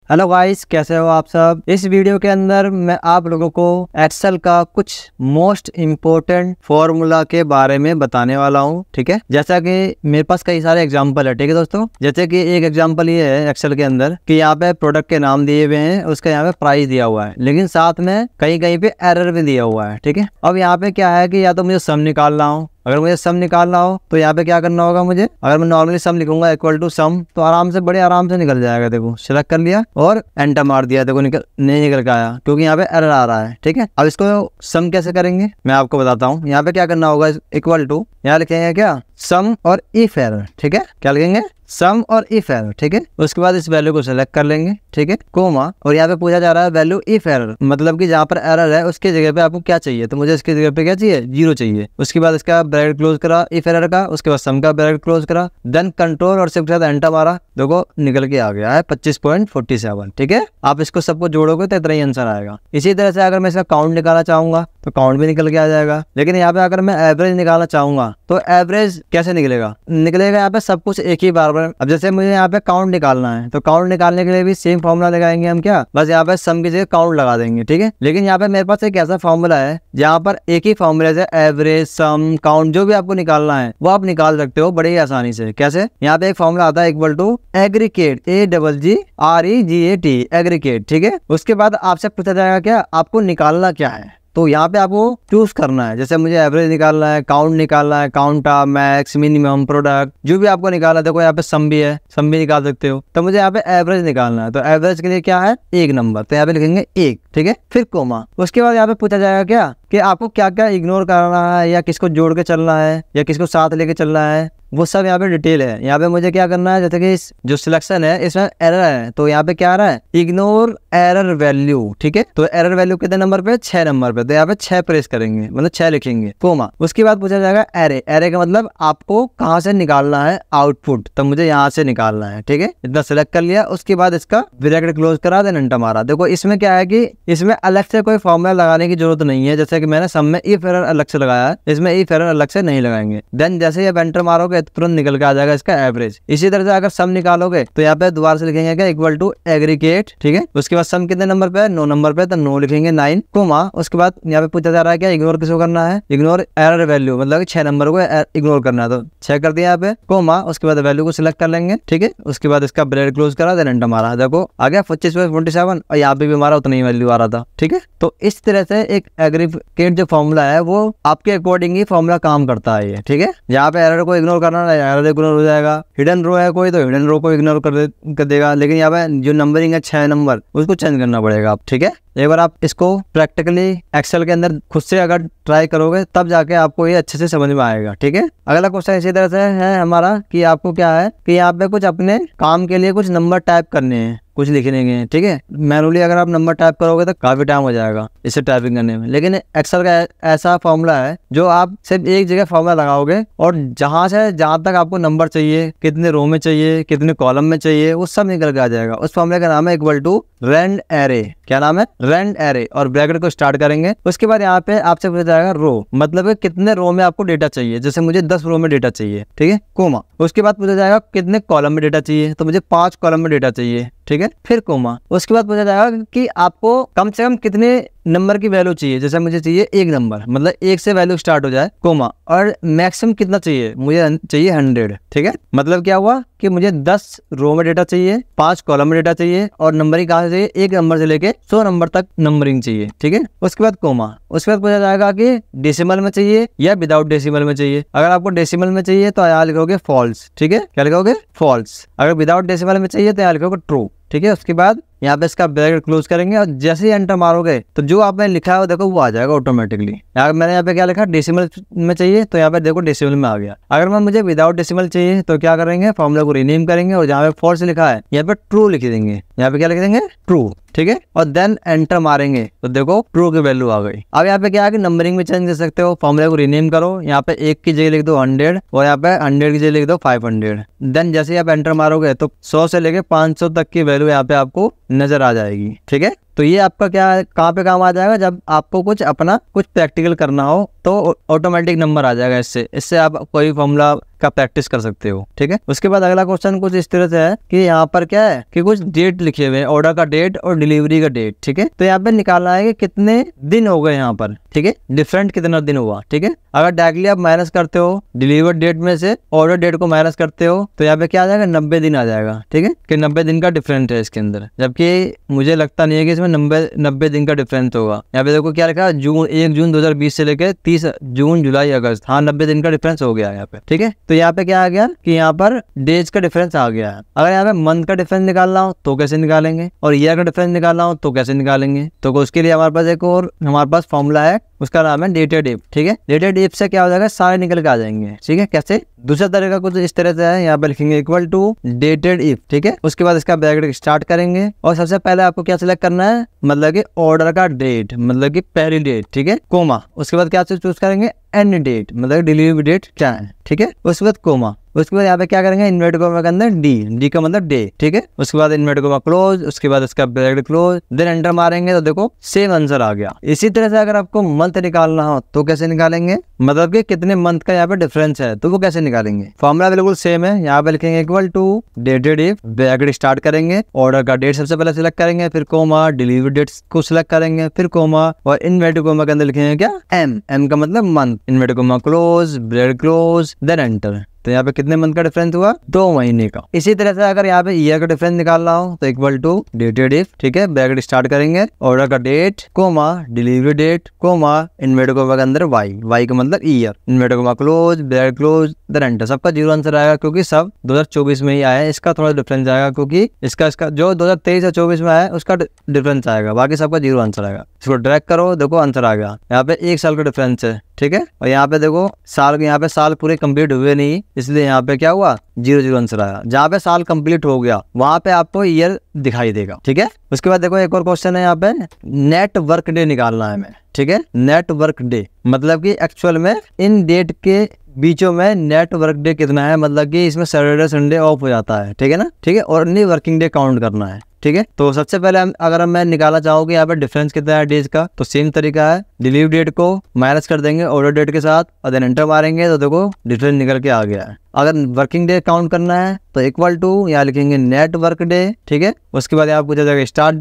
Hello guys, कैसे हो आप सब। इस वीडियो के अंदर मैं आप लोगों को एक्सेल का कुछ मोस्ट इम्पोर्टेंट फॉर्मूला के बारे में बताने वाला हूं। ठीक है, जैसा कि मेरे पास कई सारे एग्जांपल है। ठीक है दोस्तों, जैसे कि एक एग्जांपल ये है एक्सेल के अंदर कि यहाँ पे प्रोडक्ट के नाम दिए हुए हैं, उसका यहाँ पे प्राइस दिया हुआ है, लेकिन साथ में कहीं कहीं पे एरर भी दिया हुआ है। ठीक है, अब यहाँ पे क्या है कि या तो मुझे सम निकालना हो, अगर मुझे सम निकालना हो तो यहाँ पे क्या करना होगा मुझे, अगर मैं नॉर्मली सम लिखूंगा इक्वल टू सम तो आराम से बड़े आराम से निकल जाएगा। देखो सिलेक्ट कर लिया और एंटर मार दिया, देखो नहीं निकल के आया क्योंकि यहाँ पे एरर आ रहा है। ठीक है, अब इसको सम कैसे करेंगे मैं आपको बताता हूँ। यहाँ पे क्या करना होगा, इक्वल टू यहाँ लिखेंगे क्या, सम और इफ एरर। ठीक है, क्या लिखेंगे, सम और इफ एरर। ठीक है, उसके बाद इस वैल्यू को सिलेक्ट कर लेंगे। ठीक है, कोमा, और यहाँ पे पूछा जा रहा है वैल्यू इफ एरर, मतलब कि जहाँ पर एरर है उसके जगह पे आपको क्या चाहिए, तो मुझे इसकी जगह पे क्या चाहिए, 0 चाहिए। उसके बाद इसका ब्रैकेट क्लोज करा इफ एरर का, उसके बाद सम का ब्रैकेट क्लोज करा, देन कंट्रोल और शिफ्ट के साथ एंटर मारा, देखो निकल के आ गया है 25.47। ठीक है, आप इसको सबको जोड़ोगे तो इतना ही आंसर आएगा। इसी तरह से अगर मैं इसका काउंट निकालना चाहूंगा तो काउंट भी निकल के आ जाएगा, लेकिन यहाँ पे अगर मैं एवरेज निकालना चाहूंगा तो एवरेज कैसे निकलेगा, यहाँ पे सब कुछ एक ही बार। अब जैसे मुझे यहाँ पे काउंट निकालना है तो काउंट निकालने के लिए भी सेम फॉर्मूला लगाएंगे हम, क्या, बस यहाँ पे सम की जगह काउंट लगा देंगे। ठीक है, लेकिन यहाँ पे मेरे पास एक ऐसा फॉर्मूला है जहाँ पर एक ही फॉर्मूले से एवरेज, सम, काउंट जो भी आपको निकालना है वो आप निकाल सकते हो बड़े ही आसानी से। कैसे, यहाँ पे एक फॉर्मूला आता है equal to aggregate, AGGREGAT, aggregate. ठीक है, उसके बाद आपसे पूछा जाएगा क्या आपको निकालना क्या है, तो यहाँ पे आपको चूज करना है। जैसे मुझे एवरेज निकालना है, काउंट निकालना है, count of, max, minimum, product, जो भी आपको निकालना है। देखो यहाँ पे सम भी है, सम भी निकाल सकते हो। तो मुझे यहाँ पे एवरेज निकालना है, तो एवरेज के लिए क्या है, 1 नंबर, तो यहाँ पे लिखेंगे 1। ठीक है, फिर कोमा, उसके बाद यहाँ पे पूछा जाएगा क्या कि आपको क्या क्या इग्नोर करना है, या किसको जोड़ के चलना है, या किसको साथ लेके चलना है, वो सब यहाँ पे डिटेल है। यहाँ पे मुझे क्या करना है, जैसे कि जो सिलेक्शन है इसमें एरर है, तो यहाँ पे क्या आ रहा है, इग्नोर एरर वैल्यू। ठीक है, तो एरर वैल्यू कितने नंबर पे, 6 नंबर पे, तो यहाँ पे 6 प्रेस करेंगे, मतलब 6 लिखेंगे, कोमा। उसके बाद पूछा जाएगा एरे, एरे का मतलब आपको कहाँ से निकालना है आउटपुट, तो मुझे यहाँ से निकालना है। ठीक है, इतना सिलेक्ट कर लिया, उसके बाद इसका ब्रैकेट क्लोज करा, देन एंटर मारा। देखो इसमें क्या है कि इसमें अलग से कोई फॉर्मूला लगाने की जरूरत नहीं है, जैसे कि मैंने सम में इफ एरर अलग से लगाया है, इसमें इफ एरर अलग से नहीं लगाएंगे। देन जैसे ही आप एंटर मारोगे तुरंत निकल के आ जाएगा इसका एवरेज। इसी तरह से अगर सम निकालोगे तो यहाँ पे दोबारा से लिखेंगे क्या, इक्वल टू एग्रीगेट। ठीक है, उसके बाद सम कितने नंबर पे है, 9 नंबर पे, तो 9 लिखेंगे, 9 कोमा। उसके बाद यहाँ पे पूछा जा रहा है क्या, इग्नोर किसको करना है, इग्नोर एरर वैल्यू, मतलब 6 नंबर को इग्नोर करना है, तो 6 कर दिया यहाँ पे, कोमा। उसके बाद वैल्यू को सिलेक्ट कर लेंगे। ठीक है, उसके बाद इसका ब्रैकेट क्लोज करा, देन एंटर मारा, देखो आ गया 25.47, और यहाँ पे भी हमारा उतना ही वैल्यू आ रहा था। ठीक है, तो इस तरह से एक एग्रीगेट जो फॉर्मूला है वो आपके अकॉर्डिंग ही फॉर्मूला काम करता है ये। ठीक है, यहाँ पे एरर को इग्नोर करना है, एरर इग्नोर हो जाएगा। हिडन रो है कोई तो हिडन रो को इग्नोर कर देगा, लेकिन यहाँ पे जो नंबरिंग है 6 नंबर, उसको चेंज करना पड़ेगा आप। ठीक है, एक बार आप इसको प्रैक्टिकली एक्सेल के अंदर खुद से अगर ट्राई करोगे तब जाके आपको ये अच्छे से समझ में आएगा। ठीक है, अगला क्वेश्चन इसी तरह से है हमारा कि आपको क्या है कि यहाँ पे कुछ अपने काम के लिए कुछ नंबर टाइप करने हैं, कुछ लिखने के। ठीक है, मैनुअली अगर आप नंबर टाइप करोगे तो काफी टाइम हो जाएगा इसे टाइपिंग करने में, लेकिन एक्सेल का ऐसा फॉर्मूला है जो आप सिर्फ एक जगह फॉर्मूला लगाओगे और जहां से जहां तक आपको नंबर चाहिए, कितने रो में चाहिए, कितने कॉलम में चाहिए, वो सब निकल के आ जाएगा। उस फॉर्मूले का नाम है इक्वल टू रेंड एरे। क्या नाम है, रेंड एरे, और ब्रैकेट को स्टार्ट करेंगे। उसके बाद यहाँ पे आपसे पूछा जाएगा रो, मतलब कितने रो में आपको डेटा चाहिए, जैसे मुझे 10 रो में डेटा चाहिए। ठीक है, कोमा। उसके बाद पूछा जाएगा कितने कॉलम में डेटा चाहिए, तो मुझे 5 कॉलम में डेटा चाहिए। ठीक है, फिर कोमा। उसके बाद पूछा जाएगा कि आपको कम से कम कितने नंबर की वैल्यू चाहिए, जैसे मुझे चाहिए 1 नंबर, मतलब 1 से वैल्यू स्टार्ट हो जाए, कोमा। और मैक्सिमम कितना चाहिए, मुझे चाहिए 100। ठीक है, मतलब क्या हुआ कि मुझे 10 रो में डेटा चाहिए, 5 कॉलम में डेटा चाहिए, और नंबरिंग कहाँ से चाहिए, 1 नंबर से लेके 100 नंबर तक नंबरिंग चाहिए। ठीक है, उसके बाद कोमा। उसके बाद पूछा जाएगा कि डेसिमल में चाहिए या विदाउट डेसिमल में चाहिए। अगर आपको डेसिमल में चाहिए तो यहाँ लिखोगे फॉल्स। ठीक है, क्या लिखोगे, फॉल्स। अगर विदाउट डेसिमल में चाहिए तो यहाँ लिखोगे ट्रू। ठीक है, उसके बाद यहाँ पे इसका ब्रैकेट क्लोज करेंगे, और जैसे ही एंटर मारोगे तो जो आपने लिखा है वो देखो वो आ जाएगा ऑटोमेटिकली। मैंने यहाँ पे क्या लिखा, डेसिमल में चाहिए, तो यहाँ पे देखो डेसिमल में आ गया। अगर मुझे विदाउट डेसिमल चाहिए तो क्या करेंगे, फॉर्मूला को रीनेम करेंगे, और जहाँ पे फॉल्स लिखा है यहाँ पे ट्रू लिख देंगे। यहाँ पे क्या लिख देंगे, ट्रू। ठीक है, और देन एंटर मारेंगे तो देखो ट्रू की वैल्यू आ गई। अब यहाँ पे क्या है कि नंबरिंग में चेंज कर सकते हो, फॉर्मूला को रीनेम करो, यहाँ पे 1 की जगह लिख दो 100, और यहाँ पे 100 की जगह लिख दो 500। देन जैसे ही आप एंटर मारोगे तो 100 से लेके 500 तक की वैल्यू यहाँ पे आपको नजर आ जाएगी। ठीक है, तो ये आपका क्या कहाँ पे काम आ जाएगा, जब आपको कुछ अपना कुछ प्रैक्टिकल करना हो तो ऑटोमेटिक नंबर आ जाएगा। इससे आप कोई फॉर्मूला का प्रैक्टिस कर सकते हो। ठीक है, उसके बाद अगला क्वेश्चन कुछ इस तरह से है कि यहाँ पर क्या है कि कुछ डेट लिखे हुए हैं, ऑर्डर का डेट और डिलीवरी का डेट। ठीक है, तो यहाँ पे निकालना है कि कितने दिन हो गए यहाँ पर। ठीक है, डिफरेंट कितना दिन हुआ। ठीक है, अगर डायरेक्टली आप माइनस करते हो डिलीवर डेट में से ऑर्डर डेट को माइनस करते हो तो यहाँ पे क्या आ जाएगा, 90 दिन आ जाएगा। ठीक है, कि 90 दिन का डिफरेंस है इसके अंदर, जबकि मुझे लगता नहीं है कि इसमें 90 दिन का डिफरेंस होगा। यहाँ पे देखो क्या लिखा है, 1 जून 2020 से लेकर 30 जून जुलाई अगस्त। हाँ, 90 दिन का डिफरेंस हो गया यहाँ पे। ठीक है, तो यहाँ पे क्या आ गया कि यहाँ पर डेज का डिफरेंस आ गया है। अगर यहाँ पे मंथ का डिफरेंस निकालना हो तो कैसे निकालेंगे, और ईयर का डिफरेंस निकालना हो तो कैसे निकालेंगे, तो उसके लिए हमारे पास एक और हमारे पास फॉर्मूला है, उसका नाम है डेटेड इफ। ठीक है, डेटेड इफ से क्या हो जाएगा, सारे निकल के आ जाएंगे। ठीक है, कैसे, दूसरा तरीका कुछ इस तरह से है, यहाँ पे लिखेंगे इक्वल टू डेटेड इफ। ठीक है, उसके बाद इसका ब्रैकेट स्टार्ट करेंगे और सबसे पहले आपको क्या सिलेक्ट करना है, मतलब कि ऑर्डर का डेट, मतलब कि पहली डेट। ठीक है, कोमा, उसके बाद क्या चूज करेंगे, एंड डेट, मतलब डिलीवरी डेट क्या है। ठीक है, उसके बाद कोमा, उसके बाद यहाँ पे क्या करेंगे, इन्वर्टेड कोमा के अंदर डी का मतलब डे। ठीक है, उसके बाद इन्वर्टेड कोमा क्लोज, उसके बाद इसका ब्रैकेट क्लोज, देन एंटर मारेंगे तो देखो सेम आंसर आ गया। इसी तरह से अगर आपको मंथ निकालना हो तो कैसे निकालेंगे, मतलब कि कितने मंथ का यहाँ पे डिफरेंस है तो वो कैसे निकालेंगे। फॉर्मूला बिल्कुल सेम है, यहाँ पे लिखेंगे equal to dated if, bracket start करेंगे, ऑर्डर का डेट सबसे पहले सिलेक्ट करेंगे, फिर कोमा, डिलीवरी डेट को सिलेक्ट करेंगे, फिर कोमा, और इन्वर्टेड कोमा के अंदर लिखेंगे क्या, एम का मतलब month, inverted comma close, bracket close, then enter. तो यहाँ पे कितने मंथ का डिफरेंस हुआ, 2 महीने का। इसी तरह से अगर यहाँ पे ईयर का डिफरेंस निकालना हो तो इक्वल टू डेटेड इफ। ठीक है, ब्रैकेट स्टार्ट करेंगे, ऑर्डर का date, comma, delivery date, comma, inverted comma के अंदर वाई का मतलब year, inverted comma close, bracket close, then enter. सबका 0 आंसर आएगा क्योंकि सब 2024 में ही आया है। इसका थोड़ा डिफरेंस आएगा क्योंकि इसका जो 2023 या 24 में आया उसका डिफरेंस आएगा, बाकी सबका 0 आंसर आएगा। इसको ड्रैग करो, देखो आंसर आ गया। यहाँ पे 1 साल का डिफरेंस है। ठीक है, और यहाँ पे देखो यहाँ पे साल पूरे कंप्लीट हुए नहीं, इसलिए यहाँ पे क्या हुआ, 0 आंसर आया। जहाँ पे साल कंप्लीट हो गया वहां पे आपको ईयर दिखाई देगा। ठीक है, उसके बाद देखो एक और क्वेश्चन है, यहाँ पे नेट वर्क डे निकालना है हमें। ठीक है, नेट वर्क डे मतलब कि एक्चुअल में इन डेट के बीचों में नेट वर्क डे कितना है, मतलब कि इसमें सैटरडे संडे ऑफ हो जाता है। ठीक है ना, ठीक है, और नहीं वर्किंग डे काउंट करना है। ठीक है, तो सबसे पहले अगर मैं निकालना चाहूँ कि यहाँ पे डिफरेंस कितना है डेज का, तो सेम तरीका है, डिलीवरी डेट को माइनस कर देंगे ऑर्डर डेट के साथ और देन एंटर मारेंगे तो देखो डिफरेंस निकल के आ गया है। अगर वर्किंग डे काउंट करना है तो इक्वल टू यहाँ लिखेंगे नेट वर्क डे। ठीक है, उसके बाद यहाँ पूछा जाएगा स्टार्ट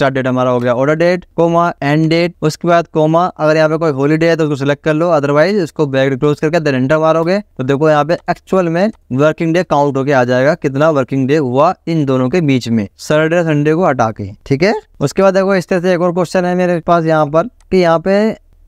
डेट हमारा हो गया order date, comma, and date, उसके बाद कोमा। अगर यहाँ पे कोई हॉलीडे है तो उसको सिलेक्ट कर लो, अदरवाइज उसको ब्रैकेट क्लोज करके देन एंटर मारोगे तो देखो यहाँ पे एक्चुअल में वर्किंग डे काउंट होके आ जाएगा, कितना वर्किंग डे हुआ इन दोनों के बीच में, सैटरडे संडे को हटा के। ठीक है, उसके बाद देखो इस तरह से एक और क्वेश्चन है मेरे पास यहाँ पर कि यहाँ पे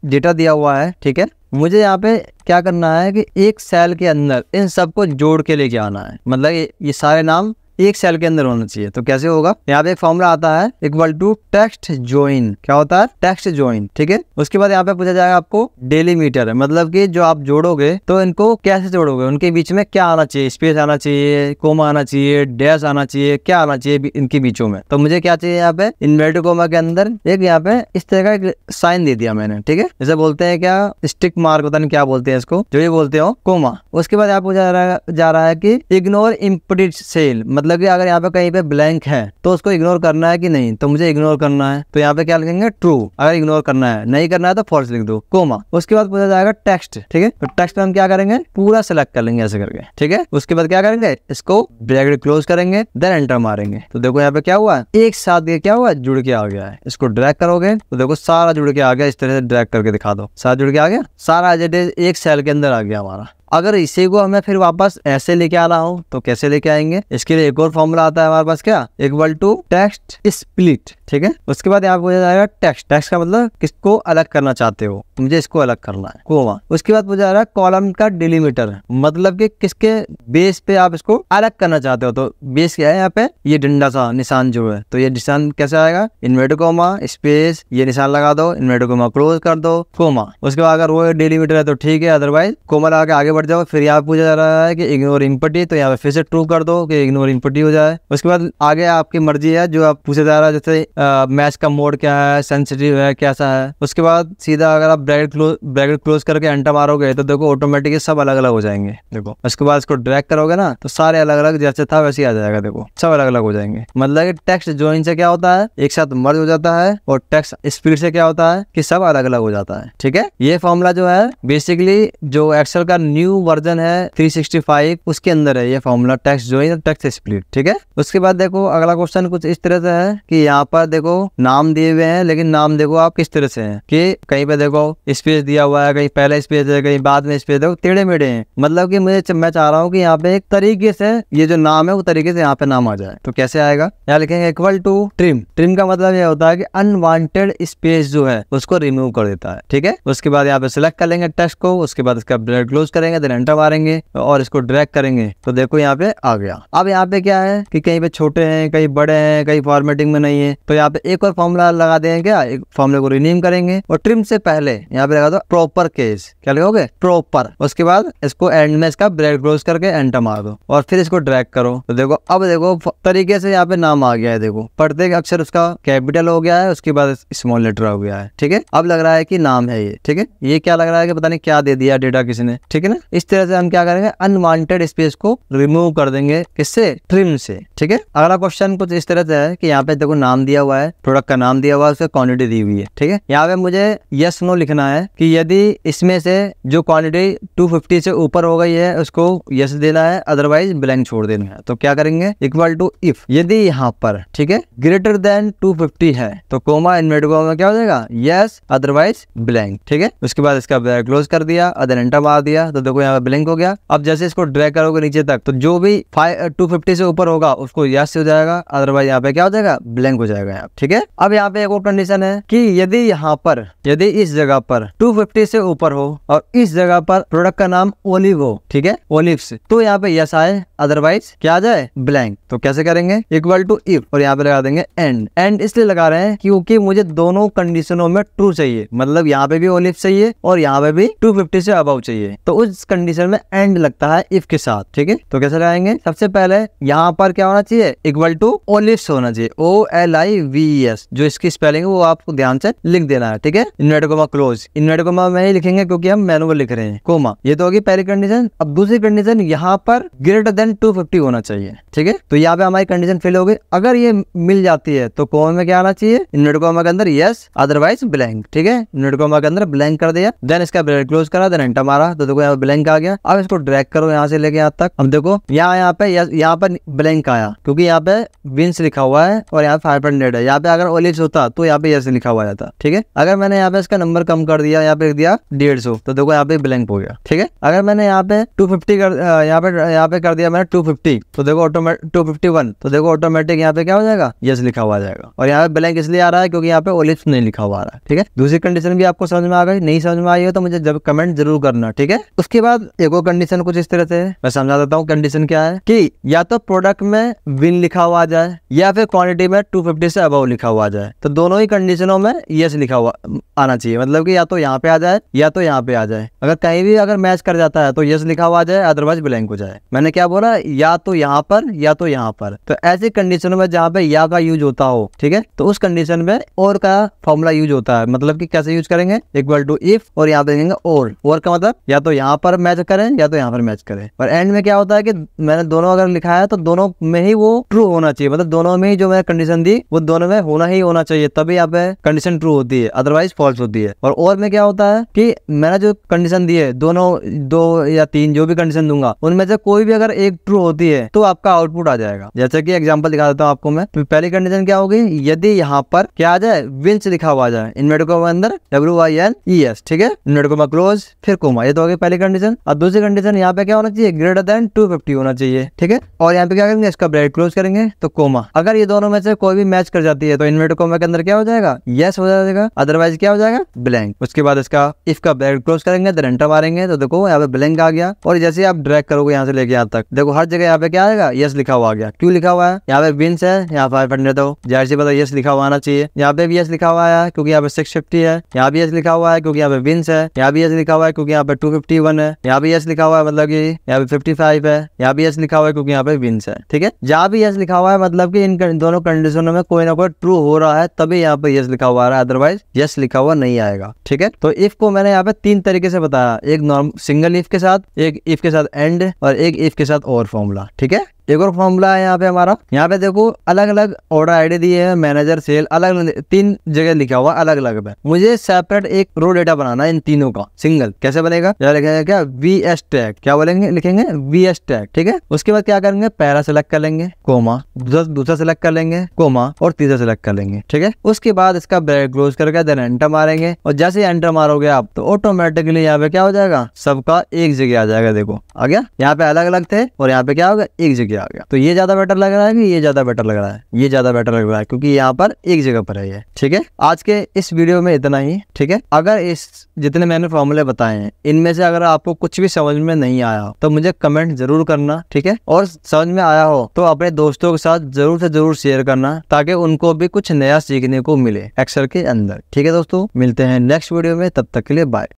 डेटा दिया हुआ है। ठीक है, मुझे यहाँ पे क्या करना है कि एक सेल के अंदर इन सबको जोड़ के लेके आना है, मतलब ये सारे नाम एक सेल के अंदर होना चाहिए। तो कैसे होगा, यहाँ पे एक फॉर्मूला आता है इक्वल टू टेक्स्ट ज्वाइन। क्या होता है, टेक्स्ट ज्वाइन। ठीक है, उसके बाद यहाँ पे पूछा जाएगा आपको डेलीमीटर है, मतलब कि जो आप जोड़ोगे तो इनको कैसे जोड़ोगे, उनके बीच में क्या आना चाहिए, स्पेस आना चाहिए, कोमा आना चाहिए, डैश आना चाहिए, क्या आना चाहिए इनके बीचों में। तो मुझे क्या चाहिए, यहाँ पे इन्वर्टेड कोमा के अंदर एक यहाँ पे इस तरह का एक साइन दे दिया मैंने। ठीक है, जैसे बोलते हैं क्या, स्टिक मार्क, पता नहीं क्या बोलते हैं इसको, जो ये बोलते हो कोमा। उसके बाद यहाँ पूछा जा रहा है कि इग्नोर इम्प्लीट सेल, मतलब कि अगर यहाँ पे कहीं पे ब्लैंक है तो उसको इग्नोर करना है कि नहीं, तो मुझे इग्नोर करना है। तो यहाँ पे क्या लिखेंगे, ट्रू। अगर इग्नोर करना है, नहीं करना है तो फॉल्स लिख दो, कोमा। उसके बाद पूछा जाएगा टेक्स्ट। ठीक है, तो टेक्स्ट में हम क्या करेंगे, पूरा सिलेक्ट कर लेंगे ऐसे करके। ठीक है, उसके बाद क्या करेंगे, इसको ब्रैकेट क्लोज करेंगे, देन एंटर मारेंगे तो देखो यहाँ पे क्या हुआ, एक साथ ये क्या हुआ, जुड़ के आ गया है। इसको ड्रैग करोगे तो देखो सारा जुड़ के आ गया। इस तरह से ड्रैग करके दिखा दो, सारा जुड़ के आ गया, सारा एक सेल के अंदर आ गया हमारा। अगर इसी को हमें फिर वापस ऐसे लेके आना हो तो कैसे लेके आएंगे, इसके लिए एक और फॉर्मूला आता है हमारे पास, क्या, इक्वल टू टेक्स्ट स्प्लिट। ठीक है, उसके बाद यहाँ पूछा जाएगा टेक्स्ट का मतलब किसको अलग करना चाहते हो, मुझे इसको अलग करना है, कोमा। उसके बाद पूछा जा रहा है कॉलम का डिलीमीटर, मतलब कि किसके बेस पे आप इसको अलग करना चाहते हो। तो बेस क्या है, यहाँ पे ये डंडा सा निशान जो है, तो ये निशान कैसे आएगा, इन्वर्टेड कोमा स्पेस, ये निशान लगा दो, इन्वर्टेड कोमा क्लोज कर दो, कोमा। उसके बाद अगर वो डिलीमीटर है तो ठीक है, अदरवाइज कोमा लगा के आगे बढ़ जाओ, फिर यहाँ पूछा जा रहा है कि इग्नोर इम्पटी, तो यहाँ पे फिर से ट्रू कर दो कि इग्नोर इम्पटी हो जाए। उसके बाद आगे आपकी मर्जी है जो आप पूछा जा रहा है, जैसे मैच का मोड क्या है, सेंसिटिव है, कैसा है। उसके बाद सीधा अगर आप ब्रैकेट क्लोज करके एंटर मारोगे तो देखो ऑटोमेटिकली सब अलग अलग हो जाएंगे। देखो उसके बाद इसको ड्रैग करोगे ना तो सारे अलग अलग जैसे था वैसे ही आ जाएगा। देखो सब अलग अलग हो जाएंगे। मतलब कि टेक्स्ट जॉइन से क्या होता है, एक साथ मर्ज हो जाता है, और टेक्स्ट स्पीड से क्या होता है कि सब अलग अलग हो जाता है। ठीक है, ये फॉर्मूला जो है बेसिकली जो एक्सेल का न्यू वर्जन है 365 उसके अंदर है ये फॉर्मूला, टेक्स्ट जॉइन और टेक्स्ट स्प्लिट। ठीक है, उसके बाद देखो अगला क्वेश्चन कुछ इस तरह से है कि यहाँ पर देखो नाम दिए हुए हैं, लेकिन नाम देखो आप किस तरह से हैं कि कहीं पे देखो स्पेस दिया हुआ है, कहीं पहले स्पेस है, कहीं बाद में स्पेस, देखो टेढ़े मेढ़े हैं। मतलब कि मैं चाह रहा हूँ कि यहाँ पे एक तरीके से ये जो नाम है वो तरीके से यहाँ पे नाम आ जाए। तो कैसे आएगा, यहाँ लिखेंगे इक्वल टू ट्रिम। ट्रिम का मतलब ये होता है कि अनवांटेड स्पेस जो है उसको रिमूव कर देता है। ठीक है, उसके बाद यहाँ पे सिलेक्ट कर लेंगे टेक्स्ट को, उसके बाद इसका ब्रैकेट क्लोज करेंगे, देन एंटर मारेंगे और इसको ड्रैग करेंगे तो देखो यहाँ पे आ गया। अब यहाँ पे क्या है कि कहीं पे छोटे हैं, कहीं बड़े हैं, कहीं फॉर्मेटिंग में नहीं है, तो यहाँ पे एक और फॉर्मूला लगा देंगे। क्या, एक फॉर्मूले को रिनेम करेंगे और ट्रिम से पहले यहाँ पे लगा दो प्रॉपर केस। क्या लिखोगे, प्रॉपर। उसके बाद इसको एंड में इसका ब्रैकेट क्लोज करके एंटर मार दो और फिर इसको ड्रैग करो तो देखो अब देखो तरीके से यहाँ पे नाम आ गया है। देखो प्रत्येक अक्षर उसका कैपिटल हो गया है, उसके बाद स्मॉल लेटर हो गया है। ठीक है, अब लग रहा है कि नाम है ये। ठीक है, ये क्या लग रहा है कि पता नहीं क्या दे दिया डेटा किसी ने। ठीक है ना, इस तरह से हम क्या करेंगे, अनवांटेड स्पेस को रिमूव कर देंगे, किससे, ट्रिम से। ठीक है, अगला क्वेश्चन कुछ इस तरह से है कि यहाँ पे देखो नाम दिया हुआ है, प्रोडक्ट का नाम दिया हुआ है, उसका क्वांटिटी दी हुई है। ठीक है, यहाँ पे मुझे यस नो लिखना है कि यदि इसमें से जो क्वांटिटी 250 से ऊपर हो गई है उसको यस देना है, अदरवाइज ब्लैंक छोड़ देना है। तो क्या करेंगे, इक्वल टू इफ यदि यहाँ पर ठीक है ग्रेटर देन 250 है तो कोमा इनवर्टेड कोमा में क्या हो जाएगा, यस अदरवाइज ब्लैंक। ठीक है, उसके बाद इसका क्लोज कर दिया, अदर एंटर मार दिया तो देखो यहाँ पे ब्लैंक हो गया। अब जैसे इसको ड्रैग करोगे नीचे तक तो जो भी 250 से ऊपर होगा उसको यस हो जाएगा, अदरवाइज यहाँ पे क्या हो जाएगा, ब्लैंक हो जाएगा यहाँ। ठीक है, अब यहाँ पे एक और कंडीशन है कि यदि यहाँ पर यदि इस जगह पर 250 से ऊपर हो और इस जगह पर प्रोडक्ट का नाम ओलिव हो, ठीक है ओलिव्स, तो यहाँ पे यस आए, अदरवाइज क्या आ जाए, ब्लैंक। तो कैसे करेंगे, इक्वल टू इफ और यहाँ पे लगा देंगे एंड। एंड इसलिए लगा रहे हैं क्योंकि मुझे दोनों कंडीशनों में ट्रू चाहिए, मतलब यहाँ पे भी ओलिव चाहिए और यहाँ पे भी 250 से अबव चाहिए, तो उस कंडीशन में एंड लगता है इफ के साथ। ठीक है, तो कैसे लगाएंगे, सबसे पहले यहाँ पर क्या होना चाहिए, इक्वल टू ओलिव्स होना चाहिए, OLIVES, जो इसकी स्पेलिंग है वो आपको ध्यान से लिख देना है। ठीक है, inverted comma close, inverted coma में ही लिखेंगे क्योंकि हम मैनुअल लिख रहे हैं, कोमा। ये तो होगी पहली कंडीशन। अब दूसरी कंडीशन यहाँ पर ग्रेटर देन 250 होना चाहिए। ठीक है, तो यहाँ पे हमारी कंडीशन फेल हो गई। अगर ये मिल जाती है तो कोमा में क्या आना चाहिए, इन्वर्टेड कोमा के अंदर यस अदरवाइज ब्लैंक। ठीक है, इन्वर्टेड कोमा के अंदर ब्लैंक कर दिया, देन इसका ब्रैकेट क्लोज करा, देन एंटर मारा तो देखो यहाँ पे ब्लैंक आ गया। अब इसको ड्रैग करो यहाँ से लेके यहाँ तक। अब देखो यहाँ पर ब्लैंक आया क्योंकि यहाँ पे विंस लिखा हुआ है और यहाँ 500 है। यहाँ पे अगर ओलिव्स होता तो यहाँ पे यस लिखा हुआ जाता। ठीक है, अगर मैंने यहाँ पे इसका नंबर कम कर दिया, यहाँ पे लिख दिया 150 तो देखो यहाँ पे ब्लैंक हो गया। ठीक है, अगर मैंने यहाँ पे 250 यहाँ पे कर दिया मैंने 250 तो देखो 251 तो देखो ऑटोमेटिक यहाँ पे क्या हो जाएगा, यस लिखा हुआ जाएगा। और यहाँ पे ब्लैंक इसलिए आ रहा है क्योंकि यहाँ पे ओलिव्स नहीं लिखा हुआ आ रहा है। ठीक है, दूसरी कंडीशन भी आपको समझ में आ गई, नहीं समझ में आई हो तो मुझे जब कमेंट जरूर करना। ठीक है, उसके बाद एक और कंडीशन कुछ इस तरह से है, मैं समझा देता हूँ। कंडीशन क्या है कि या तो प्रोडक्ट में विन लिखा हुआ आ जाए या फिर क्वांटिटी में 250 से अबव लिखा हुआ आ जाए, तो दोनों ही कंडीशनों में यस लिखा हुआ आना चाहिए। मतलब कि या तो यहाँ पे आ जाए या तो यहाँ पे आ जाए। अगर कहीं भी अगर मैच कर जाता है तो यस लिखा हुआ आ जाए, अदरवाइज ब्लैंक हो जाए। मैंने क्या बोला, या तो यहाँ पर या तो यहाँ पर। तो ऐसी कंडीशनों में जहाँ पे या का यूज होता हो, ठीक है, तो उस कंडीशन में और का फॉर्मूला यूज होता है। मतलब कि कैसे यूज करेंगे, इक्वल टू इफ और यहाँ पे देंगे और का मतलब या तो यहाँ पर मैच करें या तो यहाँ पर मैच करें। और एंड में क्या होता है कि मैंने दोनों अगर लिखा है तो दोनों में ही वो ट्रू होना चाहिए, मतलब दोनों में ही जो मैंने कंडीशन दी वो दोनों में होना चाहिए, तभी यहाँ पे कंडीशन ट्रू होती है, अदरवाइज फॉल्स होती है। और में क्या होता है कि मैंने जो कंडीशन दी है, दोनों 2 या 3 जो भी कंडीशन दूंगा उनमें से कोई भी अगर एक ट्रू होती है तो आपका आउटपुट आ जाएगा। जैसे कि एग्जांपल दिखा देता हूँ आपको मैं। तो पहली कंडीशन क्या होगी, यदि यहाँ पर क्या आ जाए, विंस लिखा हुआ आ जाए, इन्वर्टेड कोमा के अंदर WINES। ठीक है, इन्वर्टेड कोमा क्लोज फिर कोमा, ये तो होगी पहली कंडीशन। और दूसरी कंडीशन यहाँ पे क्या होना चाहिए, ग्रेटर देन 250 होना चाहिए। ठीक है, और यहाँ पे क्या करेंगे, इसका ब्रैकेट क्लोज करेंगे तो कोमा। अगर ये दोनों में से कोई भी मैच कर जाती है तो इन्वर्टेड कोमा के अंदर क्या हो जाएगा, यस हो जाएगा, अदरवाइज क्या हो जाएगा, ब्लैंक। उसके बाद इसका इफ का ब्रैकेट क्लोज करेंगे, देन एंटर मारेंगे तो देखो यहाँ पे ब्लैंक आ गया। और जैसे आप ड्रैग करोगे यहाँ से लेके यहाँ तक, देखो हर जगह यहाँ पे क्या आएगा, यस लिखा हुआ आ गया। क्यों लिखा हुआ है, यहाँ पे विंस है, यहाँ 500 तो जाहिर सी बात है यस लिखा हुआ आना चाहिए। यहाँ पे भी यस लिखा हुआ है क्योंकि यहाँ पे 650 है, यहाँ भी यस लिखा हुआ है क्योंकि यहाँ पे विंस है, यहाँ भी यस लिखा हुआ है क्योंकि यहाँ पे 251 है, है, यहाँ पे यस लिखा हुआ है मतलब कि यहाँ पे 55 है, यहाँ पे यस लिखा हुआ है क्योंकि यहाँ पे विंस है। ठीक है, जहाँ भी यस लिखा हुआ है मतलब कि इन दोनों कंडीशनों में कोई ना कोई ट्रू हो रहा है तभी यहाँ पे यस लिखा हुआ है, अदरवाइज यस लिखा हुआ नहीं आएगा। ठीक है, तो इफ को मैंने यहाँ पे 3 तरीके से बताया, एक नॉर्मल सिंगल इफ के साथ, एक इफ के साथ एंड, और एक इफ के साथ और फॉर्मूला। ठीक है, एक और फॉर्मूला है यहाँ पे हमारा, यहाँ पे देखो अलग अलग ऑर्डर आईडी दिए हैं, मैनेजर, सेल, अलग अलग 3 जगह लिखा हुआ अलग अलग है। मुझे सेपरेट एक रो डेटा बनाना है इन तीनों का, सिंगल। कैसे बनेगा, यहाँ लिखेंगे क्या, VS टैग, क्या बोलेंगे, लिखेंगे VS टैग। ठीक है, उसके बाद क्या करेंगे, पहला सेलेक्ट कर लेंगे, कोमा, दूसरा सेलेक्ट कर लेंगे, कोमा, और तीसरा सेलेक्ट कर लेंगे। ठीक है, उसके बाद इसका ब्रैकेट क्लोज करके देन एंटर मारेंगे, और जैसे एंटर मारोगे आप तो ऑटोमेटिकली यहाँ पे क्या हो जाएगा, सबका एक जगह आ जाएगा। देखो आ गया, यहाँ पे अलग अलग थे और यहाँ पे क्या होगा, एक जगह आ गया। तो ये ज्यादा बेटर लग रहा है कि ये ज्यादा बेटर लग रहा है, ये ज्यादा बेटर लग रहा है क्योंकि यहाँ पर एक जगह पर है ये। ठीक है, आज के इस वीडियो में इतना ही। ठीक है, अगर इस जितने मैंने फॉर्मूले बताए हैं इनमें से अगर आपको कुछ भी समझ में नहीं आया तो मुझे कमेंट जरूर करना। ठीक है, और समझ में आया हो तो अपने दोस्तों के साथ जरूर से जरूर शेयर करना ताकि उनको भी कुछ नया सीखने को मिले एक्सेल के अंदर। ठीक है दोस्तों, मिलते हैं नेक्स्ट वीडियो में, तब तक के लिए बाय।